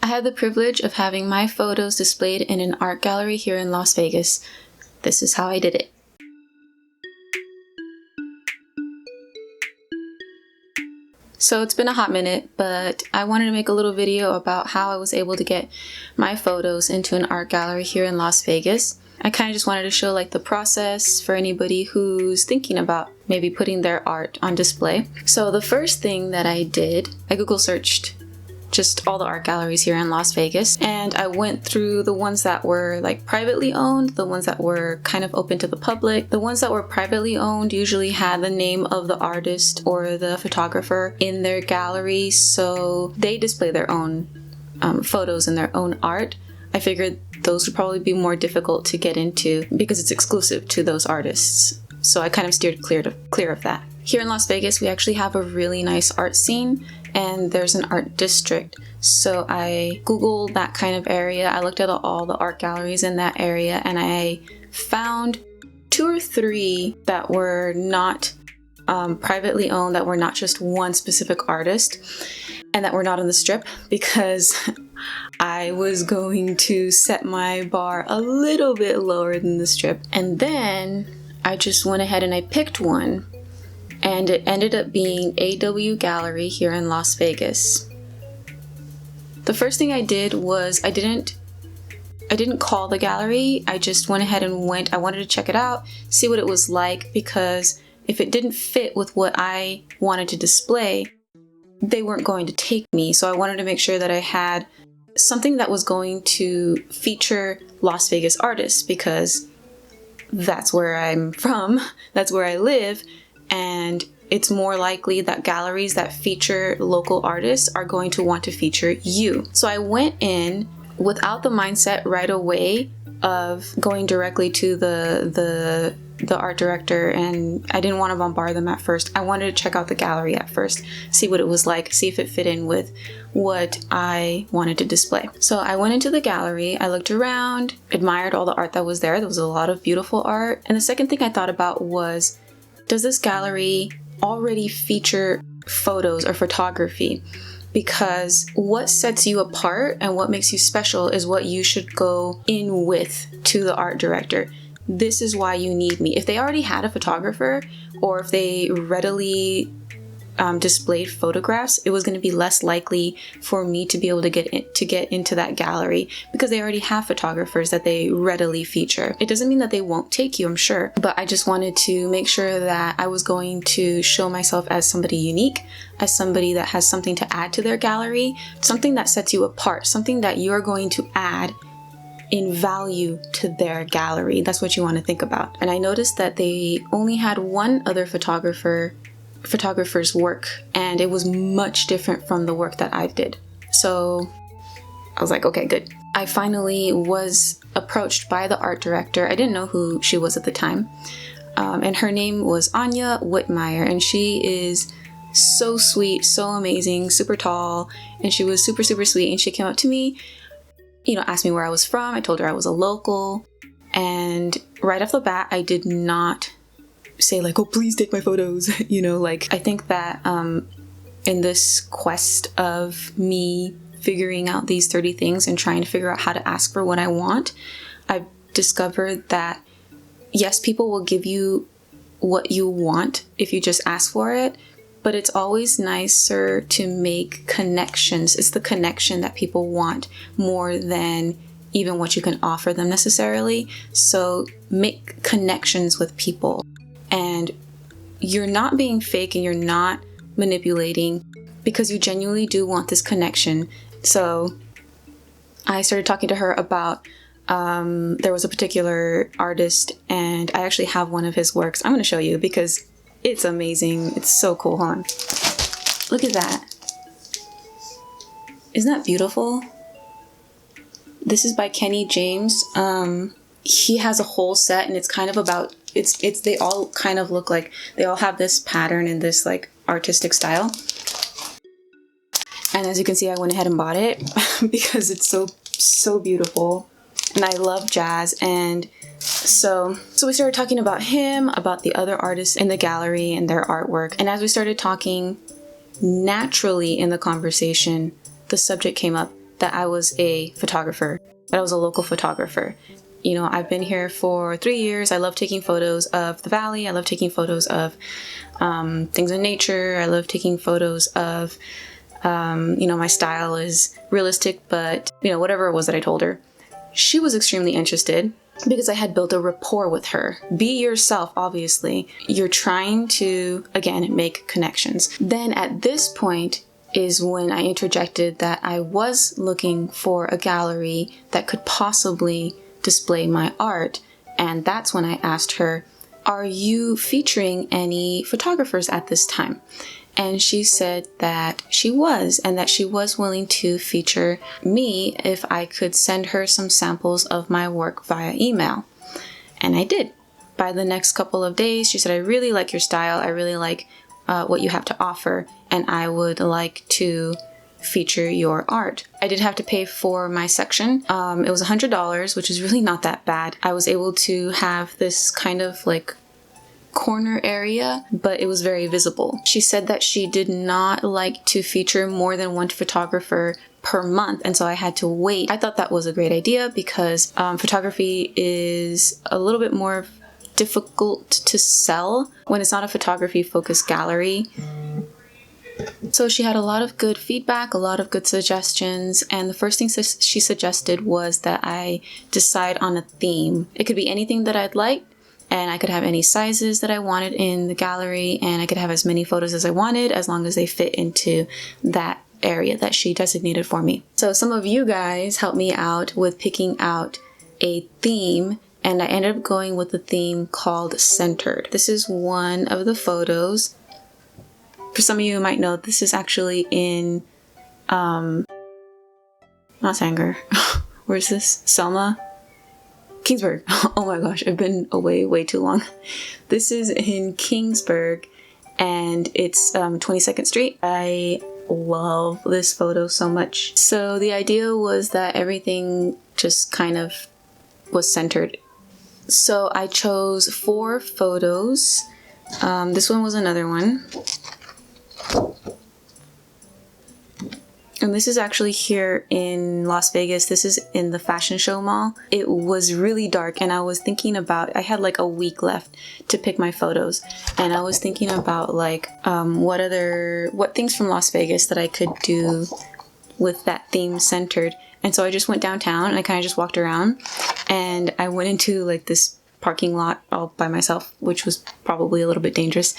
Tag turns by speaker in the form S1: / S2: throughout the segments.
S1: I had the privilege of having my photos displayed in an art gallery here in Las Vegas. This is how I did it. So it's been a hot minute, but I wanted to make a little video about how I was able to get my photos into an art gallery here in Las Vegas. I kind of just wanted to show like the process for anybody who's thinking about maybe putting their art on display. So the first thing that I did, I Google searched just all the art galleries here in Las Vegas, and I went through the ones that were like privately owned, the ones that were kind of open to the public. The ones that were privately owned usually had the name of the artist or the photographer in their gallery, so they display their own photos and their own art. I figured those would probably be more difficult to get into because it's exclusive to those artists, so I kind of steered clear of that. Here in Las Vegas, we actually have a really nice art scene, and there's an art district. So I Googled that kind of area. I looked at all the art galleries in that area, and I found 2 or 3 that were not privately owned, that were not just one specific artist, and that were not on the Strip, because I was going to set my bar a little bit lower than the Strip. And then I just went ahead and I picked one, and it ended up being AW Gallery here in Las Vegas. The first thing I did was I didn't call the gallery. I just went ahead and went. I wanted to check it out, see what it was like, because if it didn't fit with what I wanted to display, they weren't going to take me. So I wanted to make sure that I had something that was going to feature Las Vegas artists, because that's where I'm from, that's where I live, and it's more likely that galleries that feature local artists are going to want to feature you. So I went in without the mindset right away of going directly to the art director, and I didn't want to bombard them at first. I wanted to check out the gallery at first, see what it was like, see if it fit in with what I wanted to display. So I went into the gallery, I looked around, admired all the art that was there. There was a lot of beautiful art. And the second thing I thought about was, does this gallery already feature photos or photography? Because what sets you apart and what makes you special is what you should go in with to the art director. This is why you need me. If they already had a photographer, or if they readily displayed photographs, it was going to be less likely for me to be able to get into that gallery, because they already have photographers that they readily feature. It doesn't mean that they won't take you, I'm sure, but I just wanted to make sure that I was going to show myself as somebody unique, as somebody that has something to add to their gallery, something that sets you apart, something that you're going to add in value to their gallery. That's what you want to think about. And I noticed that they only had one other photographer's work, and it was much different from the work that I did. So I was like, okay, good. I finally was approached by the art director. I didn't know who she was at the time. And her name was Anya Whitmire, and she is so sweet, so amazing, super tall, and she was super, super sweet. And she came up to me, asked me where I was from. I told her I was a local, and right off the bat, I did not say like, oh, please take my photos. I think that in this quest of me figuring out these 30 things and trying to figure out how to ask for what I want, I've discovered that yes, people will give you what you want if you just ask for it, but it's always nicer to make connections. It's the connection that people want more than even what you can offer them necessarily. So make connections with people. And you're not being fake and you're not manipulating, because you genuinely do want this connection. So I started talking to her about, there was a particular artist, and I actually have one of his works. I'm going to show you because it's amazing. It's so cool. Hold on. Look at that. Isn't that beautiful? This is by Kenny James. He has a whole set, and it's kind of about, they all kind of look like, they all have this pattern and this like artistic style. And as you can see, I went ahead and bought it because it's so beautiful. And I love jazz. And so we started talking about him, about the other artists in the gallery and their artwork. And as we started talking, naturally in the conversation, the subject came up, that I was a photographer, that I was a local photographer. You know, I've been here for 3 years. I love taking photos of the valley. I love taking photos of things in nature. I love taking photos of, you know, my style is realistic, but, you know, whatever it was that I told her. She was extremely interested because I had built a rapport with her. Be yourself, obviously. You're trying to, again, make connections. Then at this point is when I interjected that I was looking for a gallery that could possibly display my art. And that's when I asked her, are you featuring any photographers at this time? And she said that she was, and that she was willing to feature me if I could send her some samples of my work via email. And I did. By the next couple of days, she said, I really like your style. I really like what you have to offer, and I would like to feature your art. I did have to pay for my section. It was $100, which is really not that bad. I was able to have this kind of like corner area, but it was very visible. She said that she did not like to feature more than one photographer per month, and so I had to wait. I thought that was a great idea because photography is a little bit more difficult to sell when it's not a photography focused gallery. So she had a lot of good feedback, a lot of good suggestions, and the first thing she suggested was that I decide on a theme. It could be anything that I'd like, and I could have any sizes that I wanted in the gallery, and I could have as many photos as I wanted as long as they fit into that area that she designated for me. So some of you guys helped me out with picking out a theme, and I ended up going with the theme called Centered. This is one of the photos. For some of you who might know, this is actually in, not Sanger. Where's this? Selma? Kingsburg. Oh my gosh, I've been away way too long. This is in Kingsburg, and it's 22nd Street. I love this photo so much. So the idea was that everything just kind of was centered. So I chose 4 photos. This one was another one. And this is actually here in Las Vegas. This is in the fashion show mall. It was really dark, and I was thinking about, I had like a week left to pick my photos, and I was thinking about like what things from Las Vegas that I could do with that theme centered. And so I just went downtown and I kind of just walked around, and I went into like this parking lot all by myself, which was probably a little bit dangerous,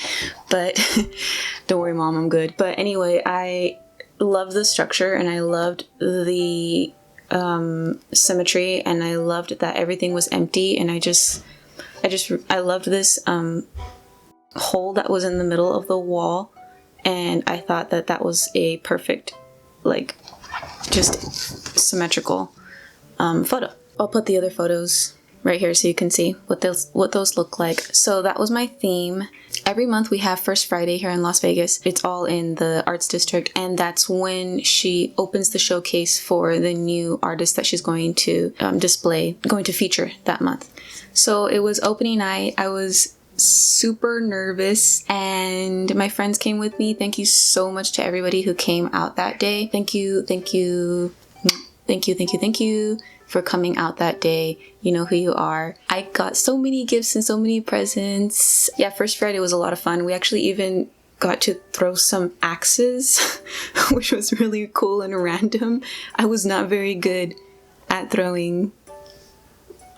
S1: but don't worry, Mom, I'm good. But anyway, I loved the structure, and I loved the symmetry, and I loved that everything was empty, and I loved this hole that was in the middle of the wall, and I thought that that was a perfect, like, just symmetrical photo. I'll put the other photos right here so you can see what those look like. So that was my theme. Every month we have First Friday here in Las Vegas. It's all in the Arts District, and that's when she opens the showcase for the new artists that she's going to feature that month. So it was opening night. I was super nervous, and my friends came with me. Thank you so much to everybody who came out that day. Thank you for coming out that day. You know who you are. I got so many gifts and so many presents. Yeah, First Friday was a lot of fun. We actually even got to throw some axes, which was really cool and random. I was not very good at throwing.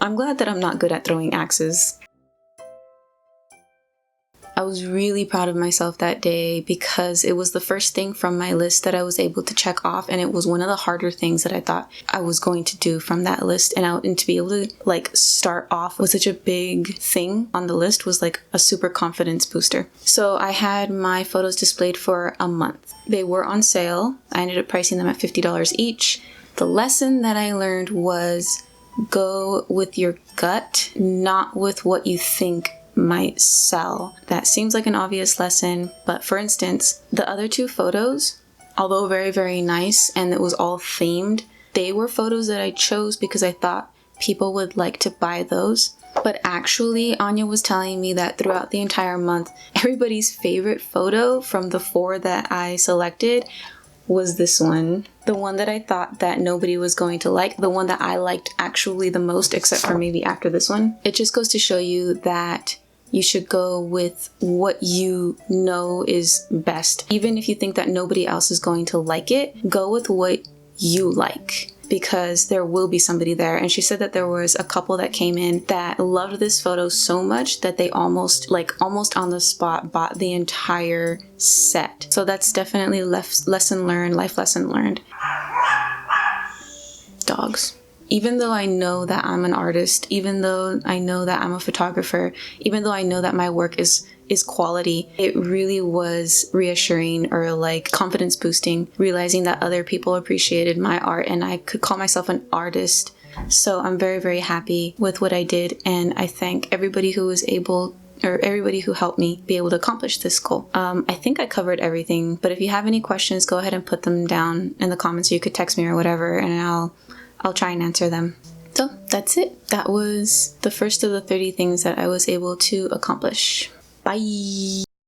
S1: I'm glad that I'm not good at throwing axes. I was really proud of myself that day because it was the first thing from my list that I was able to check off, and it was one of the harder things that I thought I was going to do from that list. And to be able to like start off with such a big thing on the list was like a super confidence booster. So I had my photos displayed for a month. They were on sale. I ended up pricing them at $50 each. The lesson that I learned was go with your gut, not with what you think might sell. That seems like an obvious lesson, but for instance, the other 2 photos, although very, very nice and it was all themed, they were photos that I chose because I thought people would like to buy those. But actually, Anya was telling me that throughout the entire month, everybody's favorite photo from the 4 that I selected was this one. The one that I thought that nobody was going to like, the one that I liked actually the most, except for maybe after this one. It just goes to show you that you should go with what you know is best. Even if you think that nobody else is going to like it, go with what you like, because there will be somebody there. And she said that there was a couple that came in that loved this photo so much that they almost on the spot bought the entire set. So that's definitely lesson learned, life lesson learned. Dogs. Even though I know that I'm an artist, even though I know that I'm a photographer, even though I know that my work is quality, it really was reassuring or like confidence boosting, realizing that other people appreciated my art and I could call myself an artist. So I'm very, very happy with what I did, and I thank everybody who was able, or everybody who helped me be able to accomplish this goal. I think I covered everything, but if you have any questions, go ahead and put them down in the comments, or you could text me or whatever, and I'll try and answer them. So that's it. That was the first of the 30 things that I was able to accomplish. Bye.